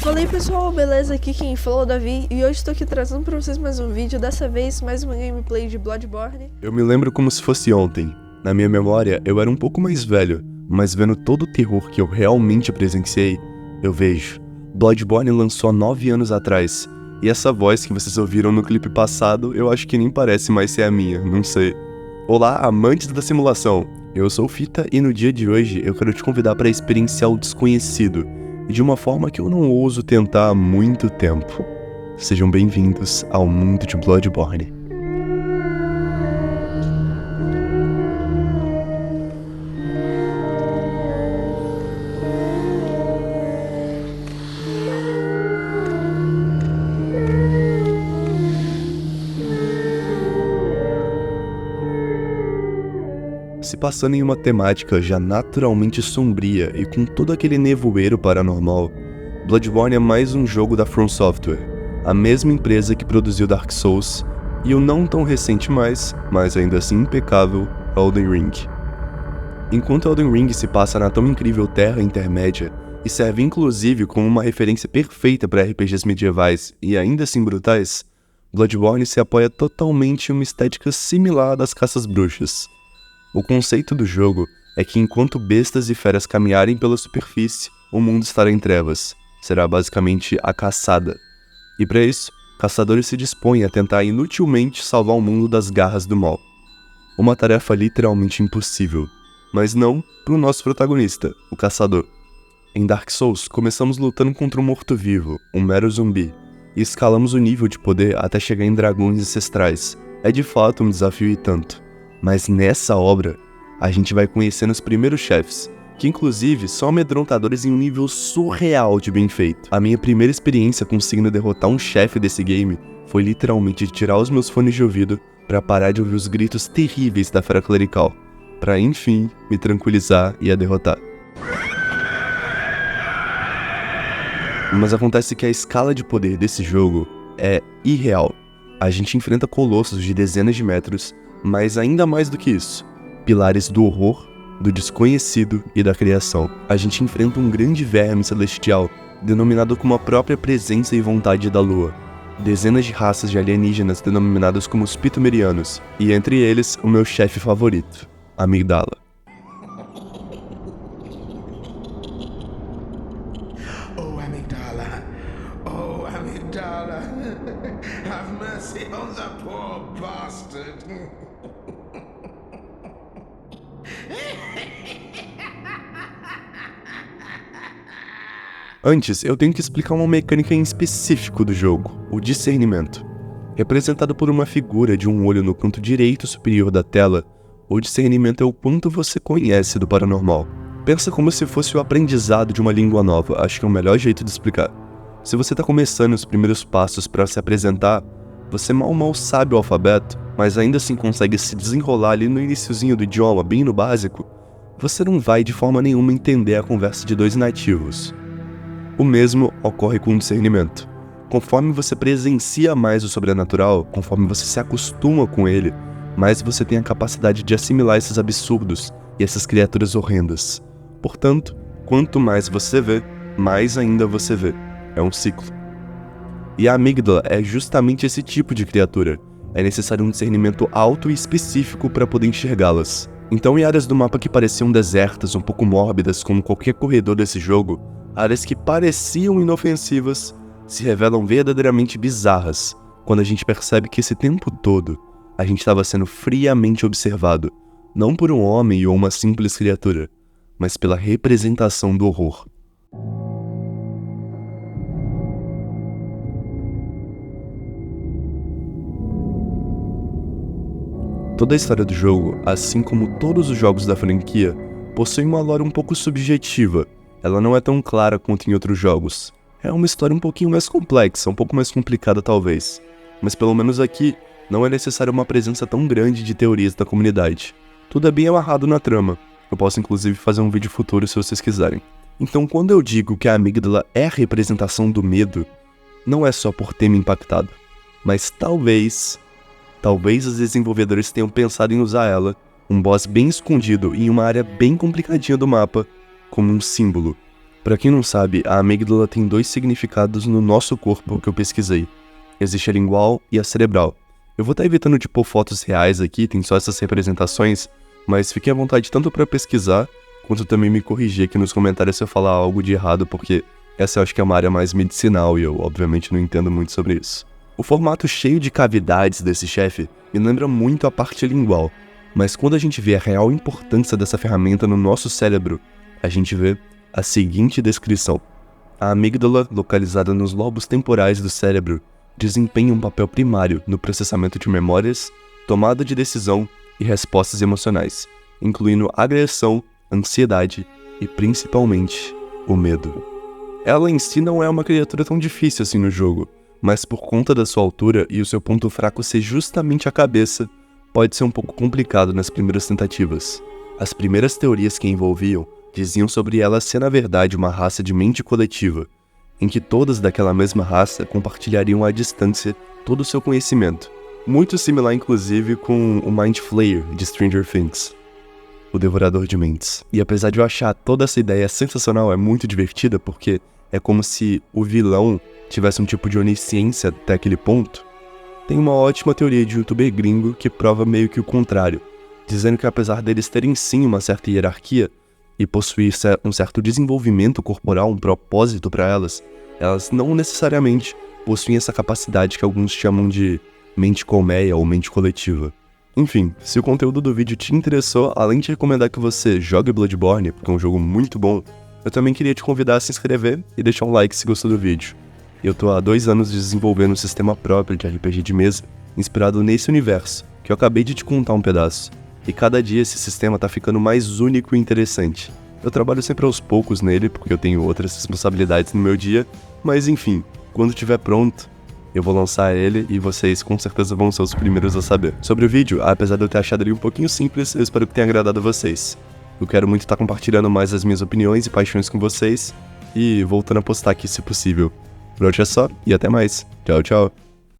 Fala aí pessoal, beleza? Aqui quem fala é o Davi e hoje estou aqui trazendo pra vocês mais um vídeo, dessa vez mais uma gameplay de Bloodborne. Eu me lembro como se fosse ontem. Na minha memória, eu era um pouco mais velho, mas vendo todo o terror que eu realmente presenciei, eu vejo. Bloodborne lançou há 9 anos atrás, e essa voz que vocês ouviram no clipe passado, eu acho que nem parece mais ser a minha, não sei. Olá, amantes da simulação! Eu sou o Fita e no dia de hoje eu quero te convidar para experienciar o desconhecido, e de uma forma que eu não ouso tentar há muito tempo. Sejam bem-vindos ao mundo de Bloodborne. Se passando em uma temática já naturalmente sombria e com todo aquele nevoeiro paranormal, Bloodborne é mais um jogo da From Software, a mesma empresa que produziu Dark Souls e o não tão recente mas ainda assim impecável, Elden Ring. Enquanto Elden Ring se passa na tão incrível Terra Intermédia e serve inclusive como uma referência perfeita para RPGs medievais e ainda assim brutais, Bloodborne se apoia totalmente em uma estética similar à das caças bruxas. O conceito do jogo é que enquanto bestas e feras caminharem pela superfície, o mundo estará em trevas. Será basicamente a caçada. E para isso, caçadores se dispõem a tentar inutilmente salvar o mundo das garras do mal. Uma tarefa literalmente impossível. Mas não para o nosso protagonista, o caçador. Em Dark Souls, começamos lutando contra um morto-vivo, um mero zumbi, e escalamos o nível de poder até chegar em dragões ancestrais. É de fato um desafio e tanto. Mas nessa obra, a gente vai conhecendo os primeiros chefes, que inclusive são amedrontadores em um nível surreal de bem feito. A minha primeira experiência conseguindo derrotar um chefe desse game foi literalmente tirar os meus fones de ouvido para parar de ouvir os gritos terríveis da fera clerical, para enfim me tranquilizar e a derrotar. Mas acontece que a escala de poder desse jogo é irreal. A gente enfrenta colossos de dezenas de metros, mas ainda mais do que isso, pilares do horror, do desconhecido e da criação. A gente enfrenta um grande verme celestial, denominado como a própria presença e vontade da lua. Dezenas de raças de alienígenas denominadas como os Pitomerianos, e entre eles o meu chefe favorito, Amygdala. Oh, Amygdala. Oh, Amygdala. Have mercy on the poor bastard. Antes, eu tenho que explicar uma mecânica em específico do jogo, o discernimento. Representado por uma figura de um olho no canto direito superior da tela, o discernimento é o quanto você conhece do paranormal. Pensa como se fosse o aprendizado de uma língua nova, acho que é o melhor jeito de explicar. Se você está começando os primeiros passos para se apresentar, você mal sabe o alfabeto, mas ainda assim consegue se desenrolar ali no iniciozinho do idioma, bem no básico, você não vai de forma nenhuma entender a conversa de dois nativos. O mesmo ocorre com o discernimento. Conforme você presencia mais o sobrenatural, conforme você se acostuma com ele, mais você tem a capacidade de assimilar esses absurdos e essas criaturas horrendas. Portanto, quanto mais você vê, mais ainda você vê. É um ciclo. E a amígdala é justamente esse tipo de criatura. É necessário um discernimento alto e específico para poder enxergá-las. Então, em áreas do mapa que pareciam desertas, um pouco mórbidas, como qualquer corredor desse jogo, áreas que pareciam inofensivas se revelam verdadeiramente bizarras, quando a gente percebe que esse tempo todo a gente estava sendo friamente observado, não por um homem ou uma simples criatura, mas pela representação do horror. Toda a história do jogo, assim como todos os jogos da franquia, possui uma lore um pouco subjetiva. Ela não é tão clara quanto em outros jogos. É uma história um pouquinho mais complexa, um pouco mais complicada talvez. Mas pelo menos aqui, não é necessária uma presença tão grande de teorias da comunidade. Tudo é bem amarrado na trama. Eu posso inclusive fazer um vídeo futuro se vocês quiserem. Então quando eu digo que a amígdala é a representação do medo, não é só por ter me impactado. Mas talvez os desenvolvedores tenham pensado em usar ela, um boss bem escondido em uma área bem complicadinha do mapa, como um símbolo. Pra quem não sabe, a amígdala tem 2 significados no nosso corpo que eu pesquisei. Existe a lingual e a cerebral. Eu vou estar evitando de pôr fotos reais aqui, tem só essas representações, mas fiquem à vontade tanto pra pesquisar, quanto também me corrigir aqui nos comentários se eu falar algo de errado, porque essa eu acho que é uma área mais medicinal e eu, obviamente, não entendo muito sobre isso. O formato cheio de cavidades desse chefe me lembra muito a parte lingual, mas quando a gente vê a real importância dessa ferramenta no nosso cérebro, a gente vê a seguinte descrição. A amígdala, localizada nos lobos temporais do cérebro, desempenha um papel primário no processamento de memórias, tomada de decisão e respostas emocionais, incluindo agressão, ansiedade e, principalmente, o medo. Ela em si não é uma criatura tão difícil assim no jogo, mas por conta da sua altura e o seu ponto fraco ser justamente a cabeça, pode ser um pouco complicado nas primeiras tentativas. As primeiras teorias que a envolviam diziam sobre ela ser na verdade uma raça de mente coletiva, em que todas daquela mesma raça compartilhariam à distância todo o seu conhecimento, muito similar inclusive com o Mind Flayer de Stranger Things, o Devorador de Mentes. E apesar de eu achar toda essa ideia sensacional, é muito divertida porque é como se o vilão tivesse um tipo de onisciência até aquele ponto. Tem uma ótima teoria de youtuber gringo que prova meio que o contrário, dizendo que apesar deles terem sim uma certa hierarquia e possuir um certo desenvolvimento corporal, um propósito para elas não necessariamente possuem essa capacidade que alguns chamam de mente colmeia ou mente coletiva. Enfim, se o conteúdo do vídeo te interessou, além de recomendar que você jogue Bloodborne, porque é um jogo muito bom, eu também queria te convidar a se inscrever e deixar um like se gostou do vídeo. Eu tô há 2 anos desenvolvendo um sistema próprio de RPG de mesa, inspirado nesse universo, que eu acabei de te contar um pedaço. E cada dia esse sistema tá ficando mais único e interessante. Eu trabalho sempre aos poucos nele, porque eu tenho outras responsabilidades no meu dia, mas enfim, quando estiver pronto, eu vou lançar ele e vocês com certeza vão ser os primeiros a saber. Sobre o vídeo, apesar de eu ter achado ele um pouquinho simples, eu espero que tenha agradado a vocês. Eu quero muito estar compartilhando mais as minhas opiniões e paixões com vocês, e voltando a postar aqui se possível. Por hoje é só, e até mais. Tchau, tchau.